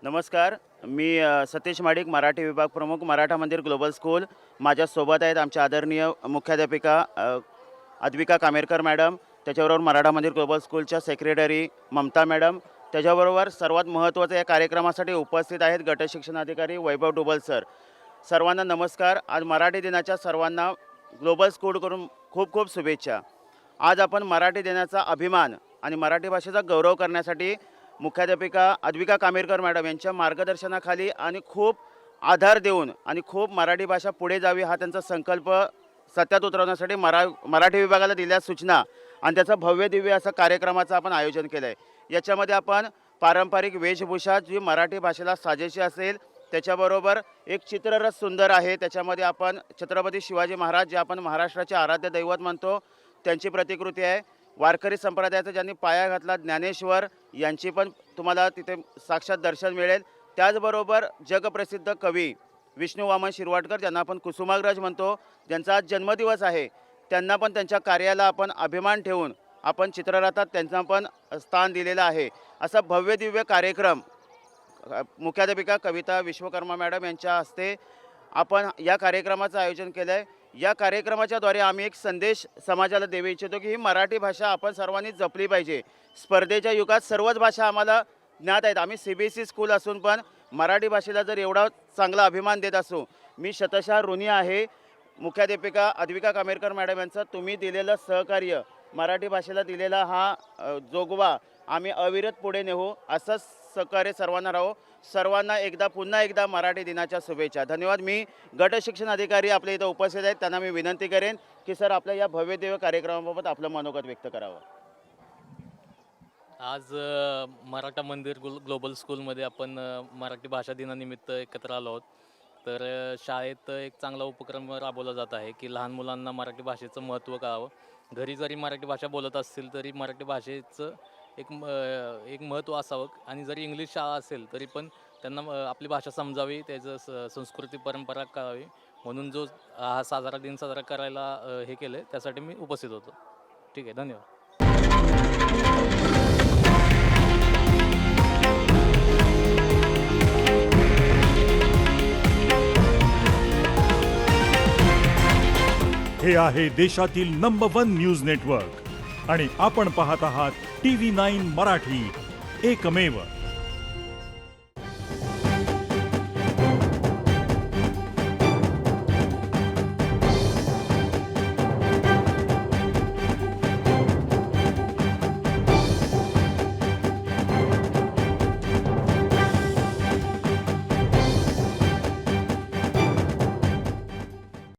नमस्कार. मी सतीश माडिक, मराठी विभाग प्रमुख, मराठा मंदिर ग्लोबल स्कूल. माझ्यासोबत आहेत आमच्या आदरणीय मुख्याध्यापिका अद्विका कामेरकर मॅडम, त्याच्याबरोबर मराठा मंदिर ग्लोबल स्कूलच्या सेक्रेटरी ममता मॅडम, त्याच्याबरोबर सर्वात महत्त्वाचं या कार्यक्रमासाठी उपस्थित आहेत गट शिक्षणाधिकारी वैभव डुबल सर. सर्वांना नमस्कार. आज मराठी दिनाच्या सर्वांना ग्लोबल स्कूलकडून खूप खूप शुभेच्छा. आज आपण मराठी दिनाचा अभिमान आणि मराठी भाषेचा गौरव करण्यासाठी मुख्याध्यापिका अद्विका कामेरकर मॅडम यांच्या मार्गदर्शनाखाली आणि खूप आधार देऊन आणि खूप मराठी भाषा पुढे जावी हा त्यांचा संकल्प सत्यात उतरवण्यासाठी मराठी विभागाला दिलेल्या सूचना आणि त्याचं भव्य दिव्य असं कार्यक्रमाचं आपण आयोजन केलं आहे. याच्यामध्ये आपण पारंपरिक वेशभूषा जी मराठी भाषेला साजेशी असेल, त्याच्याबरोबर एक चित्ररथ सुंदर आहे, त्याच्यामध्ये आपण छत्रपती शिवाजी महाराज जे आपण महाराष्ट्राचे आराध्य दैवत म्हणतो त्यांची प्रतिकृती आहे. वारकरी संप्रदायाचा ज्यांनी पाया घातला ज्ञानेश्वर यांची पण तुम्हाला तिथे साक्षात दर्शन मिळेल. त्याचबरोबर जगप्रसिद्ध कवी विष्णू वामन शिरवाडकर ज्यांना आपण कुसुमाग्रज म्हणतो, ज्यांचा आज जन्मदिवस आहे, त्यांना पण त्यांच्या कार्याला आपण अभिमान ठेवून आपण चित्ररथात त्यांना पण स्थान दिलेलं आहे. असा भव्य दिव्य कार्यक्रम मुख्याध्यापिका कविता विश्वकर्मा मॅडम यांच्या हस्ते आपण या कार्यक्रमाचं आयोजन केलं आहे. या कार्यक्रमाच्याद्वारे आम्ही एक संदेश समाजाला देऊ इच्छितो की ही मराठी भाषा आपण सर्वांनी जपली पाहिजे. स्पर्धेच्या युगात सर्वच भाषा आम्हाला ज्ञात आहेत. आम्ही CBSE स्कूल असून पण मराठी भाषेला जर एवढा चांगला अभिमान देत असू, मी शतशः ऋणी आहे मुख्याध्यापिका अद्विका कामेरकर मॅडम यांचं. तुम्ही दिलेलं सहकार्य, मराठी भाषेला दिलेला हा जोगवा आम्ही अविरत पुढे नेऊ, असंच सहकार्य सर्वांना राहो. सर्वांना पुन्हा एकदा मराठी दिनाच्या शुभेच्छा. धन्यवाद. मी गट शिक्षण अधिकारी आपल्या इथं उपस्थित आहेत, त्यांना मी विनंती करेन की सर आपल्या या भव्य दिव्य कार्यक्रमाबाबत आपलं मनोगत व्यक्त करावं. आज मराठा मंदिर ग्लोबल स्कूलमध्ये आपण मराठी भाषा दिनानिमित्त एकत्र आलो आहोत. तर शाळेत एक चांगला उपक्रम राबवला जात आहे की लहान मुलांना मराठी भाषेचं महत्त्व कळावं. घरी जरी मराठी भाषा बोलत असतील तरी मराठी भाषेचं एक महत्त्व असावं, आणि जरी इंग्लिश शाळा असेल तरी पण त्यांना आपली भाषा समजावी, त्याचं संस्कृती परंपरा कळावी, म्हणून जो हा दिन साजरा करायला हे केलं आहे त्यासाठी मी उपस्थित होतो. ठीक आहे, धन्यवाद. हे आहे देशातील नंबर 1 न्यूज नेटवर्क आणि आपण पाहत आहात TV9 मराठी, एकमेव.